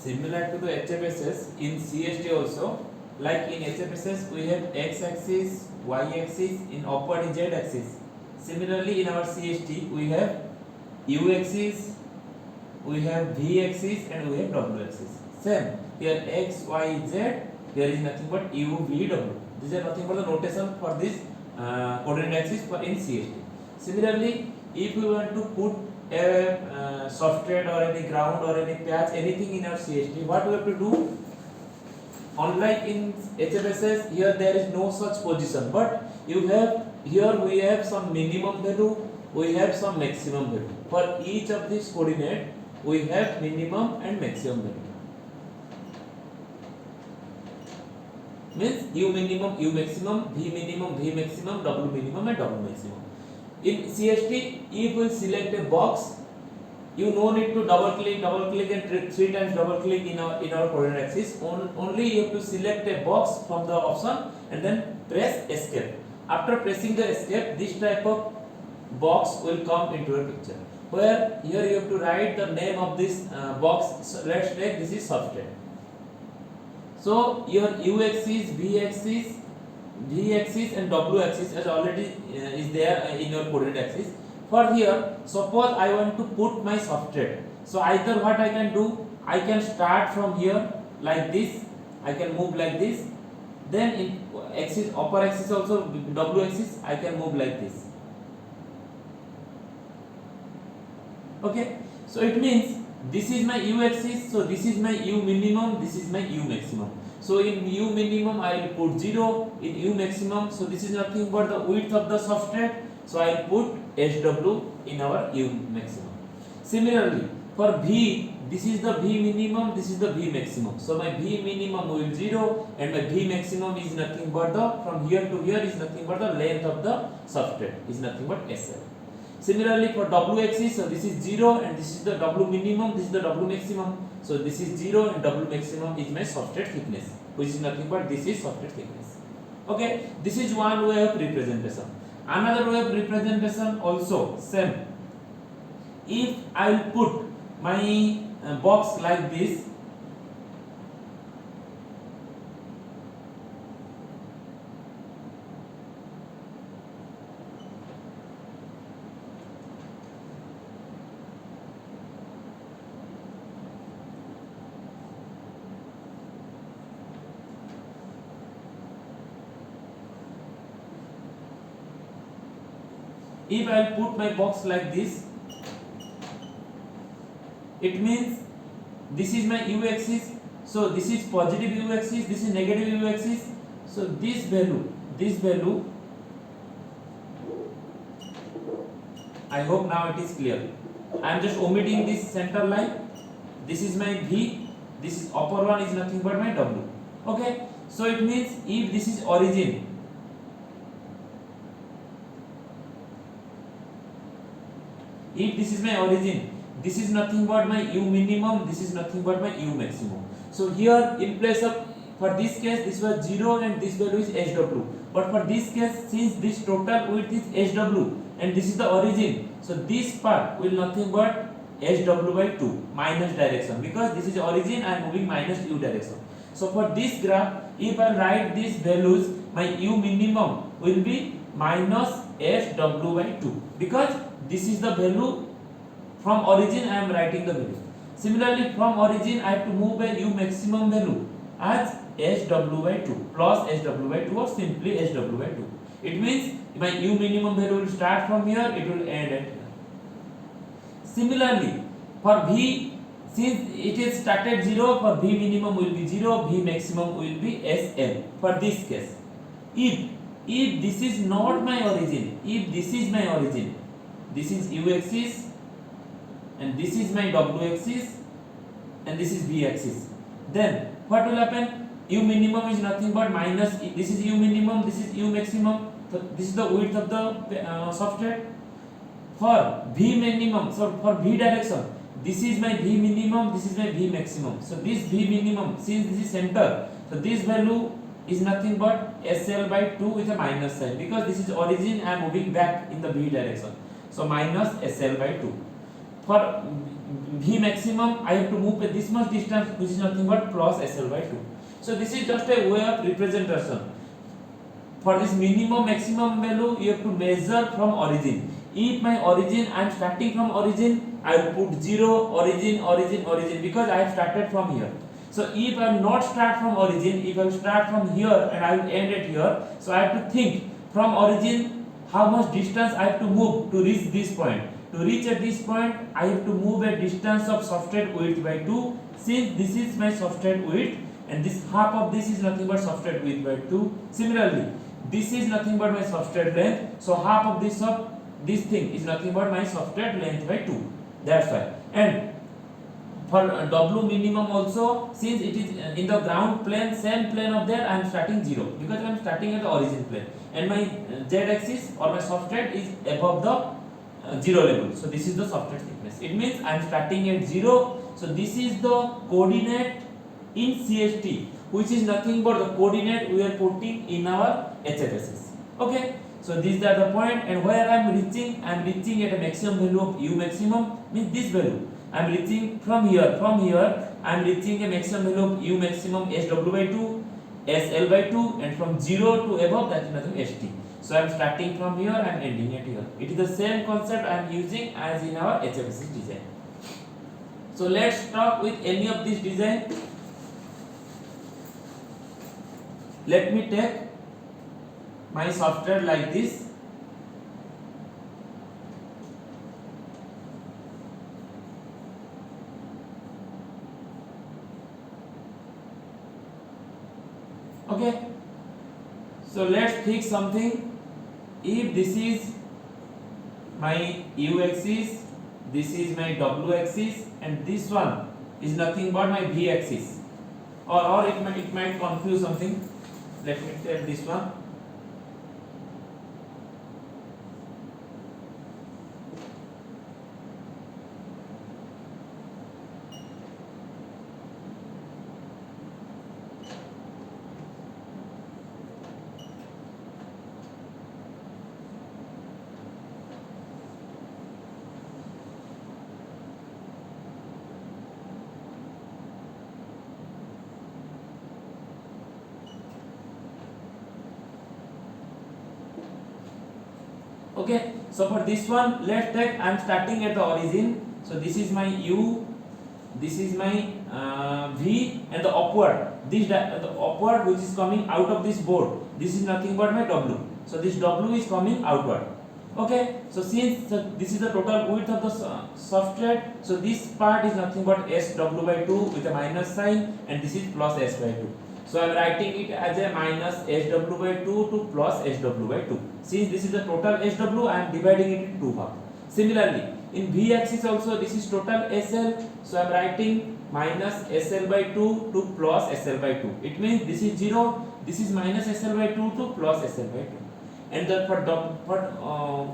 Similar to the HFSS, in CST also, like in HFSS we have x axis, y axis, in upward is z axis. Similarly in our CST we have u axis, we have v axis, and we have w axis. Same here, x, y, z. Here is nothing but u, v, w. These are nothing but the notation for this coordinate axis for in CST. Similarly, if we want to put a substrate or any ground or any patch, anything in our CST, what we have to do? Unlike in HFSS, here there is no such position, but you have here we have some minimum value, we have some maximum value. For each of these coordinate, we have minimum and maximum value. Means u minimum, u maximum, v minimum, v maximum, w minimum, and w maximum. In CST, if we select a box, you no need to double click and three times double click in our coordinate axis. Only you have to select a box from the option and then press escape. After pressing the escape, this type of box will come into a picture. Where here you have to write the name of this box. So let's take this is substrate. So your u axis, v axis, and w axis is already is there in your coordinate axis. For here, suppose I want to put my substrate. So either what I can do, I can start from here like this. I can move like this. Then in axis, upper axis also w axis, I can move like this. Okay. So it means this is my u axis. So this is my u minimum. This is my u maximum. So in u minimum I will put 0, in u maximum, so this is nothing but the width of the substrate, so I will put SW in our u maximum. Similarly for V, this is the V minimum, this is the V maximum. So my V minimum will 0 and my V maximum is nothing but the, from here to here is nothing but the length of the substrate, is nothing but SL. Similarly for W axis, so this is 0 and this is the W minimum, this is the W maximum. So this is 0 and W maximum is my substrate thickness, which is nothing but this is substrate thickness. Okay, this is one way of representation. Another way of representation also same. If I will put my box like this, if I will put my box like this, it means this is my u axis, so this is positive u axis, this is negative u axis. So this value, I hope now it is clear. I am just omitting this center line. This is my V, this is upper one is nothing but my W. Okay, so it means if this is origin, if this is my origin, this is nothing but my u minimum, this is nothing but my u maximum. So here in place of, for this case this was 0 and this value is SW, but for this case since this total width is SW and this is the origin, so this part will nothing but SW by 2 minus direction, because this is origin, I am moving minus u direction. So for this graph, if I write these values, my u minimum will be minus SW by 2, because this is the value from origin, I am writing the value. Similarly from origin I have to move a u maximum value as SW by 2 plus SW by 2 or simply SW by 2. It means my u minimum value will start from here, it will end at here. Similarly for V, since it is started 0, for V minimum will be 0, V maximum will be SL for this case. If this is not my origin, if this is my origin, this is u axis and this is my w axis and this is v axis, then what will happen? U minimum is nothing but minus, this is u minimum, this is u maximum, so this is the width of the substrate. For v minimum, so for v direction, this is my v minimum, this is my v maximum. So this v minimum, since this is center, so this value is nothing but SL by 2 with a minus sign, because this is origin, I am moving back in the v direction. So minus SL by 2. for V maximum I have to move this much distance, which is nothing but plus SL by 2. So this is just a way of representation. For this minimum maximum value you have to measure from origin. If my origin, I am starting from origin, I will put 0, origin because I have started from here. So if I will not start from origin, if I will start from here and I will end it here, so I have to think from origin how much distance I have to move to reach this point. To reach at this point, I have to move a distance of substrate width by 2. Since this is my substrate width and this half of this is nothing but substrate width by 2. Similarly, this is nothing but my substrate length. So half of this thing is nothing but my substrate length by 2. That's why. And for W minimum also, since it is in the ground plane, same plane of that, I am starting 0 because I am starting at the origin plane, and my Z axis or my substrate is above the 0 level. So this is the substrate thickness. It means I am starting at 0. So this is the coordinate in CST, which is nothing but the coordinate we are putting in our HFSS. Okay. So these are the point, and where I am reaching at a maximum value of U maximum, means this value. I am reaching from here I am reaching a maximum value of U maximum SW by 2, SL by 2, and from 0 to above, that is nothing ST. So I am starting from here, I am ending at here. It is the same concept I am using as in our HFSS design. So let's talk with any of this design. Let me take my software like this. Okay, so let's fix something. If this is my U axis, this is my W axis, and this one is nothing but my V axis, or it might confuse something. Let me take this one. Okay, so for this one, let's take, I am starting at the origin. So this is my U, this is my V, and the upward, the upward which is coming out of this board, this is nothing but my W. So this W is coming outward. Okay, so since this is the total width of the substrate, so this part is nothing but SW by 2 with a minus sign, and this is plus S by 2. So I am writing it as a minus SW by 2 to plus SW by 2. Since this is the total SW, I am dividing it into 2 halves. Similarly, in V axis also this is total SL. So I am writing minus SL by 2 to plus SL by 2. It means this is 0, this is minus SL by 2 to plus SL by 2. And the for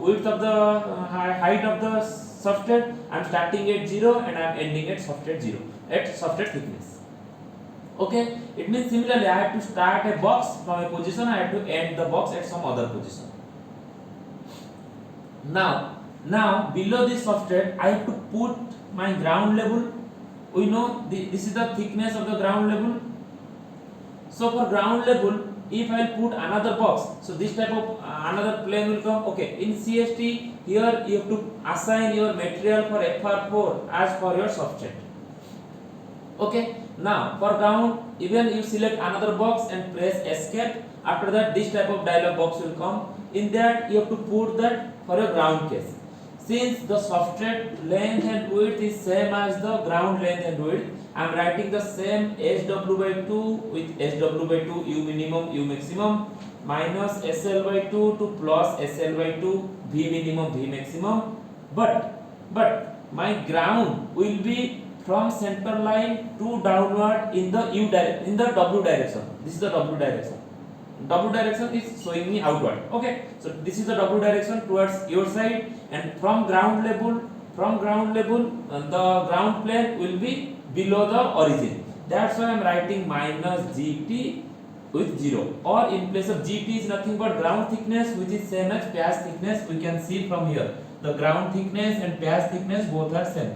width of the height of the substrate, I am starting at 0 and I am ending at substrate 0, at substrate thickness. Okay, it means similarly I have to start a box from a position, I have to end the box at some other position. Now below this substrate I have to put my ground level. We know this is the thickness of the ground level. So for ground level, if I will put another box, so this type of another plane will come. Okay, in CST here you have to assign your material for FR4 as for your substrate. Okay, now for ground, even you select another box and press escape. After that, this type of dialog box will come. In that, you have to put that for your ground case. Since the substrate length and width is same as the ground length and width, I am writing the same SW by 2 with SW by 2 U minimum, U maximum, minus SL by 2 to plus SL by 2 V minimum, V maximum. But my ground will be from center line to downward in the W direction. This is the W direction. W direction is showing me outward. Okay, so this is the W direction towards your side, and from ground level, the ground plane will be below the origin. That's why I am writing minus GT with 0, or in place of GT is nothing but ground thickness, which is same as patch thickness. We can see from here. the ground thickness and patch thickness both are same,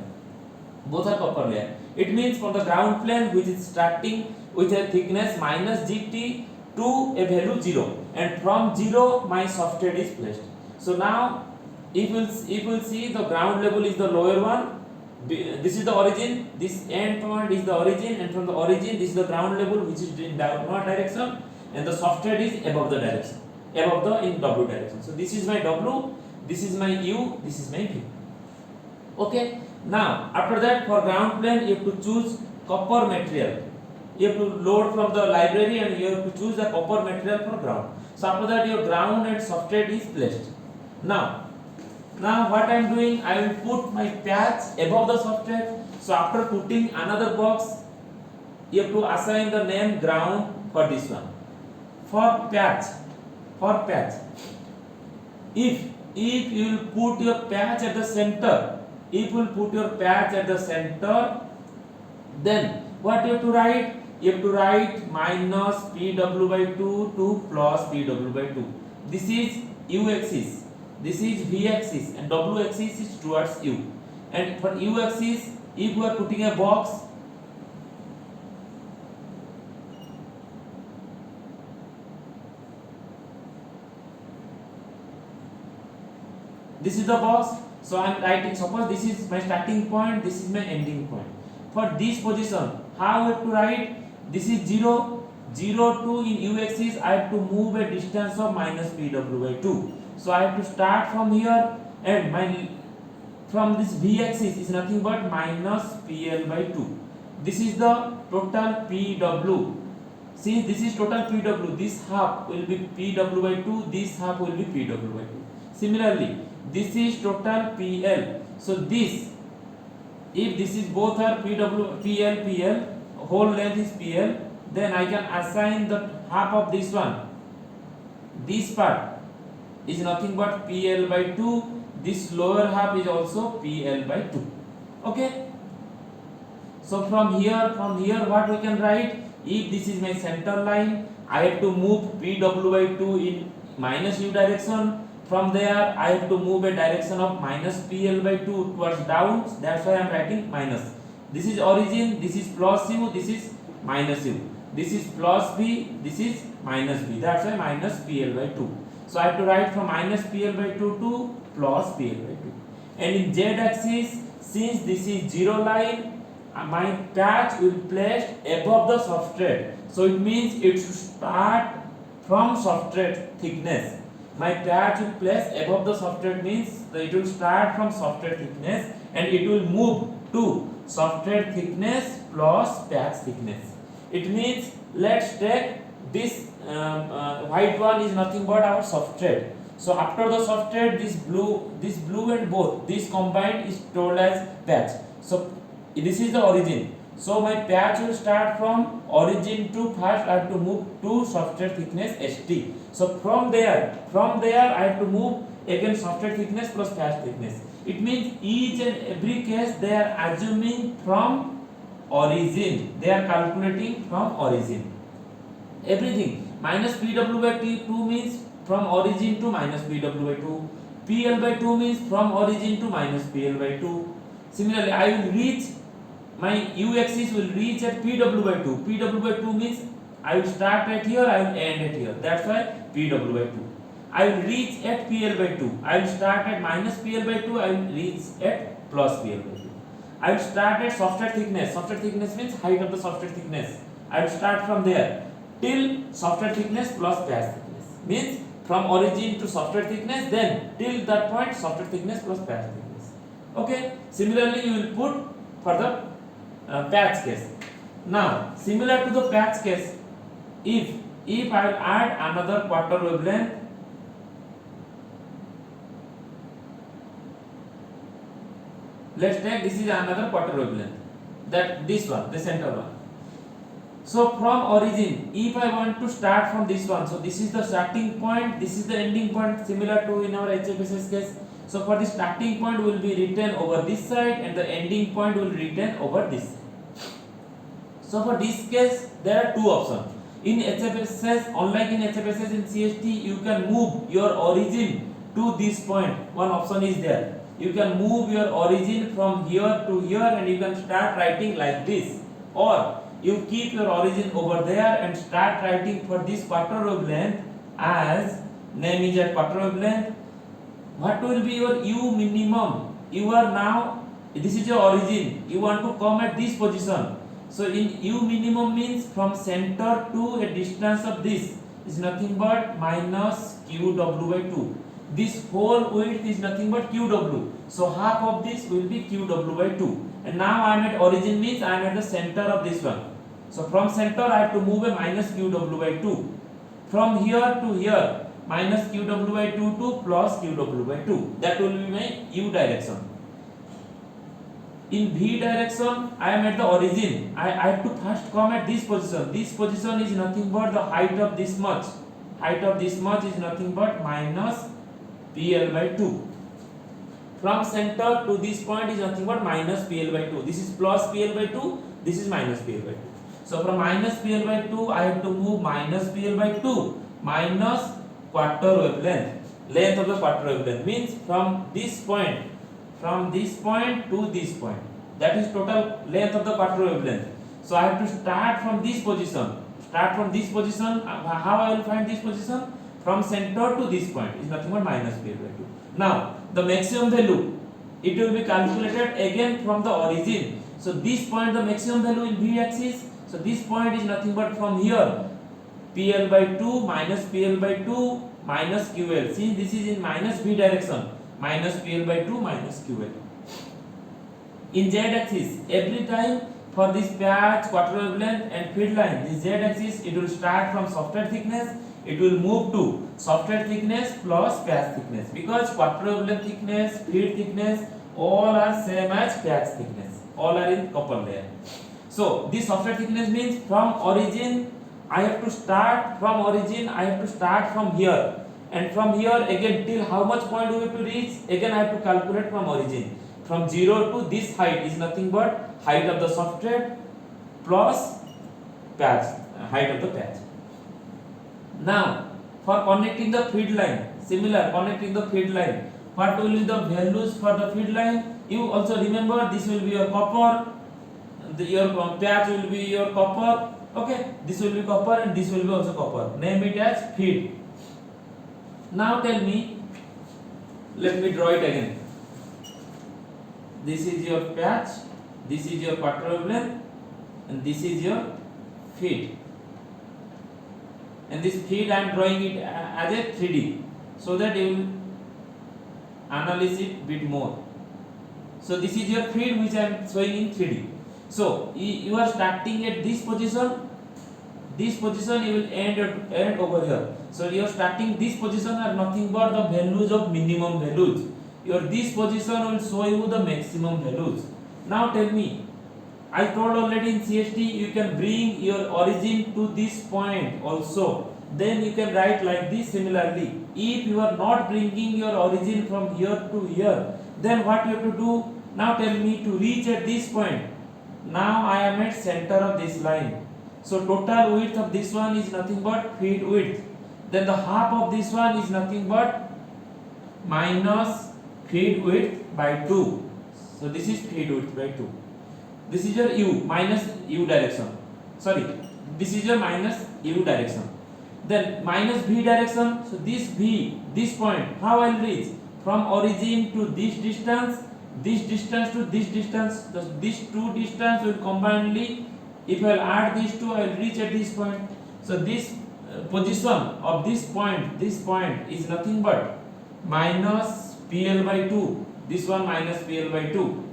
both are copper layer. It means for the ground plane which is starting with a thickness minus gt to a value 0, and from 0 my substrate is placed. So now if we'll see the ground level is the lower one, this is the origin, this end point is the origin, and from the origin this is the ground level which is in downward direction, and the substrate is above the direction, above the in w direction. So this is my w, this is my u, this is my v. Okay, now after that for ground plane you have to choose copper material. You have to load from the library and you have to choose the copper material for ground. So after that your ground and substrate is placed. Now what I am doing, I will put my patch above the substrate. So after putting another box, you have to assign the name ground for this one. For patch, if you will put your patch at the center, if you will put your patch at the center, then what you have to write? You have to write minus Pw by 2 to plus Pw by 2. This is u axis, this is v axis, and w axis is towards u. And for u axis, if you are putting a box, this is the box. So I am writing, suppose this is my starting point, this is my ending point. For this position, how I have to write? This is 0, 0 to in u axis, I have to move a distance of minus Pw by 2. So I have to start from here, and from this v axis is nothing but minus Pl by 2. This is the total Pw. Since this is total Pw, this half will be Pw by 2, this half will be Pw by 2. Similarly, this is total Pl. So this, if this is both are Pl, whole length is Pl, then I can assign the half of this one. This part is nothing but Pl by 2. This lower half is also Pl by 2. Okay. So from here what we can write? If this is my center line, I have to move Pw by 2 in minus u direction. From there I have to move a direction of minus Pl by 2 towards down. That's why I am writing minus. This is origin, this is plus u, this is minus u. This is plus v, this is minus v. That's why minus Pl by 2. So I have to write from minus Pl by 2 to plus Pl by 2. And in z axis, since this is 0 line, my patch will be placed above the substrate. So it means it should start from substrate thickness. My patch will place above the substrate means that it will start from substrate thickness and it will move to substrate thickness plus patch thickness. It means let's take this white one is nothing but our substrate. So after the substrate, this blue and both this combined is told as patch. So this is the origin. So my patch will start from origin to first I have to move to substrate thickness St. So from there I have to move again substrate thickness plus patch thickness. It means each and every case they are assuming from origin. They are calculating from origin. Everything minus Pw by 2 means from origin to minus Pw by 2. Pl by 2 means from origin to minus Pl by 2. Similarly, I will reach my u axis will reach at Pw by 2. Pw by 2 means I will start at here, I will end at here. That's why Pw by 2. I will reach at Pl by 2. I will start at minus Pl by 2. I will reach at plus Pl by 2. I will start at substrate thickness. Substrate thickness means height of the substrate thickness. I will start from there till substrate thickness plus patch thickness. Means from origin to substrate thickness, then till that point substrate thickness plus patch thickness. Okay. Similarly, you will put for the patch case. Now, similar to the patch case, if I will add another quarter wavelength, let's take this is another quarter wavelength, that this one, the center one. So from origin, if I want to start from this one, so this is the starting point, this is the ending point, similar to in our HFSS case. So for the starting point will be written over this side and the ending point will be written over this side. So for this case, there are two options. In HFSS, unlike in HFSS, in CST, you can move your origin to this point. One option is there. You can move your origin from here to here and you can start writing like this, or you keep your origin over there and start writing for this quarter wavelength as name is at quarter wavelength. What will be your u minimum? You are now, this is your origin, you want to come at this position. So in u minimum means from center to a distance of this is nothing but minus qw by 2. This whole width is nothing but qw. So half of this will be qw by 2. And now I am at origin means I am at the center of this one. So from center I have to move a minus qw by 2. From here to here, minus qw by 2 to plus qw by 2. That will be my u direction. In v direction, I am at the origin. I have to first come at this position. This position is nothing but the height of this much. Height of this much is nothing but minus PL by 2. From center to this point is nothing but minus PL by 2. This is plus PL by 2. This is minus PL by 2. So from minus PL by 2, I have to move minus PL by 2 minus quarter wavelength. Length of the quarter wavelength means from this point to this point. That is total length of the quarter wavelength. So I have to start from this position. Start from this position. How I will find this position? From center to this point is nothing but minus PL by 2. Now the maximum value, it will be calculated again from the origin. So this point, the maximum value in v axis. So this point is nothing but from here PL by 2 minus PL by 2 minus QL. See, this is in minus v direction. Minus PL by 2 minus QL. In z axis, every time for this patch, quarter wavelength and feed line, this z axis, it will start from software thickness, it will move to software thickness plus patch thickness, because quarter wavelength thickness, feed thickness, all are same as patch thickness, all are in copper layer. So this software thickness means from origin I have to start from here, and from here again till how much point we have to reach, again I have to calculate from origin. From 0 to this height is nothing but height of the substrate plus patch, height of the patch. Now for connecting the feed line, similar, connecting the feed line, what will be the values for the feed line? You also remember, this will be your copper, your patch will be your copper, okay, this will be copper and this will be also copper, name it as feed. Now tell me, let me draw it again. This is your patch, this is your quarter wavelength, and this is your feed. And this feed I am drawing it as a 3D, so that you will analyze it bit more. So this is your feed which I am showing in 3D. So you are starting at this position you will end over here. So you are starting this position are nothing but the values of minimum values. Your this position will show you the maximum values. Now tell me, I told already in CST you can bring your origin to this point also. Then you can write like this similarly. If you are not bringing your origin from here to here, then what you have to do? Now tell me, to reach at this point. Now I am at center of this line. So total width of this one is nothing but feed width. Then the half of this one is nothing but minus feed width by 2. So this is feed width by 2. This is your u, minus u direction. Sorry, this is your minus u direction. Then minus v direction. So this v, this point, how I will reach? From origin to this distance to this distance. So these two distance will combinedly, if I will add these two, I will reach at this point. So this position of this point is nothing but minus PL by 2. This one minus PL by 2.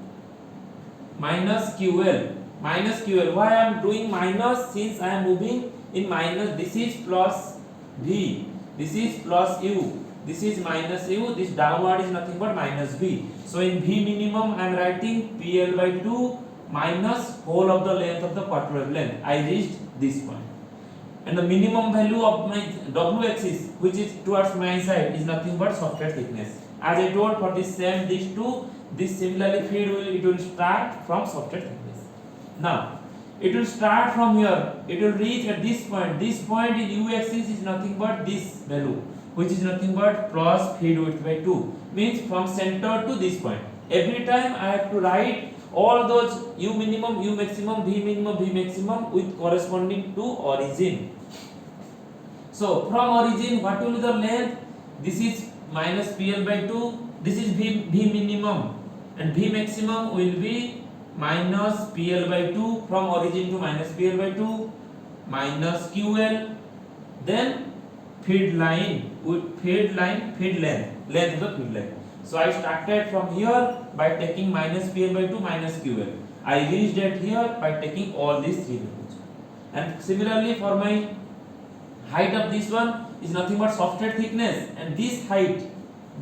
Minus QL. Why I am doing minus? Since I am moving in minus, this is plus V, this is plus U, this is minus U, this downward is nothing but minus V. So in V minimum I am writing PL by 2 minus whole of the length of the quarter wavelength. I reached this point. And the minimum value of my W axis, which is towards my side, is nothing but software thickness. As I told, for this same, these two, this similarly feed will start from software thickness. Now it will start from here, it will reach at this point. This point in U axis is nothing but this value. which is nothing but plus feed width by 2, means from center to this point. Every time I have to write all those u minimum, u maximum, v minimum, v maximum with corresponding to origin. So from origin, what will be the length? This is minus PL by 2. This is v minimum, and v maximum will be minus PL by 2 from origin to minus PL by 2 minus QL. Then feed line with feed length of the feed line. So I started from here by taking minus PL by 2 minus QL. I reached at here by taking all these three values. And similarly for my height of this one is nothing but software thickness, and this height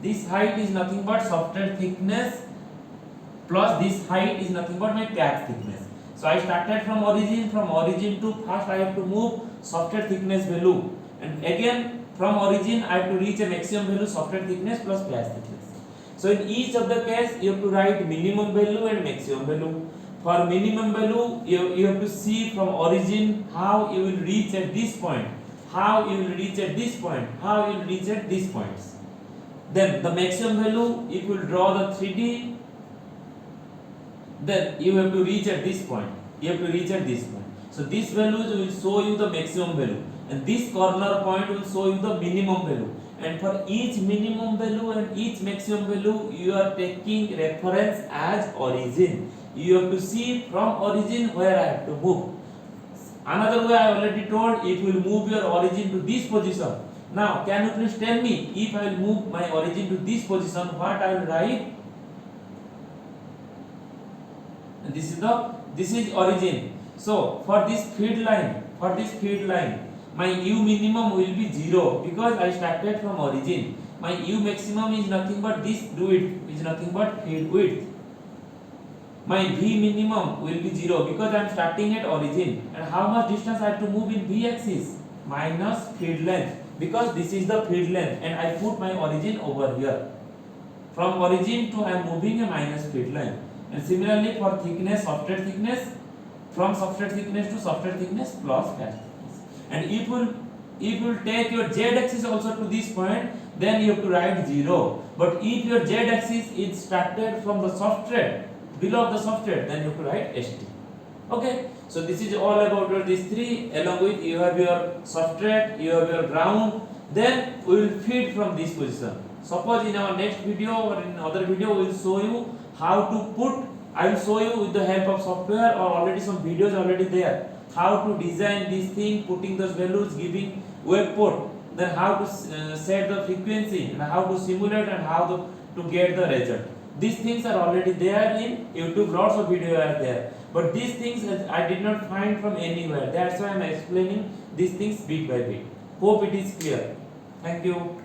is nothing but software thickness plus this height is nothing but my pad thickness. So I started from origin to first I have to move software thickness value, and again from origin I have to reach a maximum value software thickness plus pad thickness. So in each of the case you have to write minimum value and maximum value. For minimum value you have to see from origin how you will reach at this point, how you will reach at this point, how you will reach at these points. Then the maximum value, if you will draw the 3D, then you have to reach at this point. You have to reach at this point. So these values will show you the maximum value, and this corner point will show you the minimum value. And for each minimum value and each maximum value, you are taking reference as origin. You have to see from origin where I have to move. Another way I already told, it will move your origin to this position. Now, can you please tell me, if I will move my origin to this position, what I will write? And this is origin. So for this feed line, my u minimum will be 0 because I started from origin. My u maximum is nothing but this width, is nothing but feed width. My v minimum will be 0 because I am starting at origin. And how much distance I have to move in v axis? Minus feed length, because this is the feed length and I put my origin over here. From origin to I am moving a minus feed length. And similarly for thickness, software thickness, from software thickness to software thickness plus pad thickness. And if you take your z axis also to this point, then you have to write 0. But if your z axis is started from the software, below the software, then you have to write st. Okay, so this is all about these three. Along with you have your substrate, you have your ground, then we will feed from this position. Suppose in our next video or in other video we will show you how to put, I will show you with the help of software or already some videos already there, how to design this thing, putting those values, giving wave port, then how to set the frequency and how to simulate and how to get the result. These things are already there in YouTube, lots of videos are there. But these things I did not find from anywhere. That's why I am explaining these things bit by bit. Hope it is clear. Thank you.